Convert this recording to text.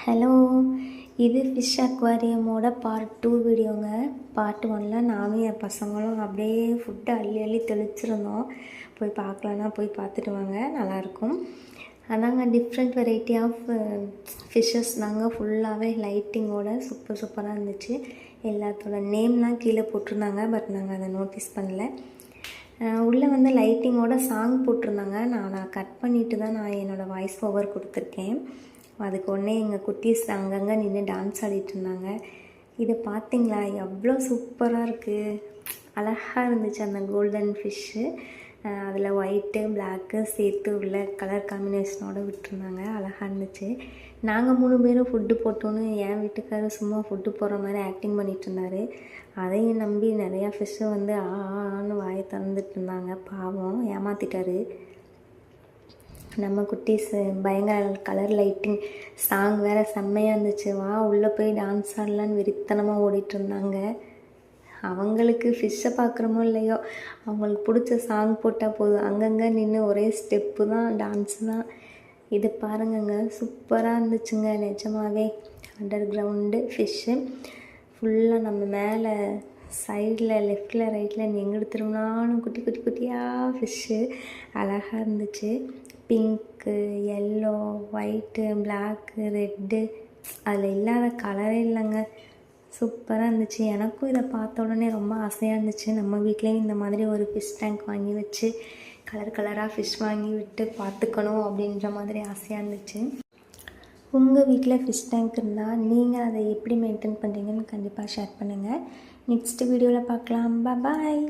Hello, இது fish அக்வாரியமோட part 2 வீடியோங்க. Part 1ல் நானும் என் பசங்களும் அப்படியே ஃபுட்டு அள்ளி அள்ளி தெளிச்சிருந்தோம். போய் பார்க்கலான்னா போய் பார்த்துட்டு வாங்க, நல்லாயிருக்கும். அதாங்க டிஃப்ரெண்ட் வெரைட்டி ஆஃப் ஃபிஷ்ஷஸ் தாங்க. ஃபுல்லாகவே லைட்டிங்கோட சூப்பராக இருந்துச்சு. எல்லாத்தோட நேம்லாம் கீழே போட்டிருந்தாங்க, பட் நாங்கள் அதை நோட்டீஸ் பண்ணல. உள்ளே வந்து லைட்டிங்கோட சாங் போட்டிருந்தாங்க. நான் கட் பண்ணிவிட்டு தான் நான் என்னோடய வாய்ஸ் ஓவர் கொடுத்துருக்கேன். அதுக்கு ஒன்றே எங்கள் குட்டீஸ் அங்கங்கே நின்று டான்ஸ் ஆடிட்டு இருந்தாங்க. இதை பார்த்திங்களா, எவ்வளோ சூப்பராக இருக்குது, அழகாக இருந்துச்சு. அந்த கோல்டன் ஃபிஷ்ஷு அதில் ஒயிட்டு பிளாக்கு சேர்த்து உள்ள கலர் காம்பினேஷனோடு விட்டுருந்தாங்க, அழகாக இருந்துச்சு. நாங்கள் 3 பேரும் ஃபுட்டு போட்டோன்னு என் வீட்டுக்காரர் சும்மா ஃபுட்டு போடுற மாதிரி ஆக்டிங் பண்ணிகிட்டு இருந்தார். அதையும் நம்பி நிறையா ஃபிஷ்ஷு வந்து ஆன்னு வாயை திறந்துட்டு இருந்தாங்க. பாவம், ஏமாற்றிட்டாரு. நம்ம குட்டீஸு பயங்கர கலர் லைட்டிங் சாங் வேறு செம்மையாக இருந்துச்சு. உள்ளே போய் டான்ஸ் ஆடலான்னு வெறித்தனமாக ஓடிட்டுருந்தாங்க. அவங்களுக்கு ஃபிஷ்ஷை பார்க்குறமோ இல்லையோ, அவங்களுக்கு பிடிச்ச சாங் போட்டால் போதும், அங்கங்கே நின்று ஒரே ஸ்டெப்பு தான், டான்ஸு தான். இது பாருங்கங்க, சூப்பராக இருந்துச்சுங்க நிஜமாகவே. அண்டர் கிரவுண்டு ஃபிஷ்ஷு ஃபுல்லாக நம்ம மேலே சைடில் லெஃப்டில் ரைட்டில் எங்கே திரும்பினாலும் குட்டி குட்டியாக ஃபிஷ்ஷு அழகாக இருந்துச்சு. Pink, yellow, white, black, red, அதில் இல்லாத கலரே இல்லைங்க. சூப்பராக இருந்துச்சு. எனக்கும் இதை பார்த்த உடனே ரொம்ப ஆசையாக இருந்துச்சு. நம்ம வீட்லேயும் இந்த மாதிரி ஒரு ஃபிஷ் டேங்க் வாங்கி வச்சு கலராக ஃபிஷ் வாங்கி விட்டு பார்த்துக்கணும் அப்படின்ற மாதிரி ஆசையாக இருந்துச்சு. உங்கள் வீட்டில் ஃபிஷ் டேங்க் இருந்தால் நீங்கள் அதை எப்படி மெயின்டைன் பண்ணுறீங்கன்னு கண்டிப்பாக ஷேர் பண்ணுங்கள். நெக்ஸ்ட் வீடியோவில் பார்க்கலாம். பாய்.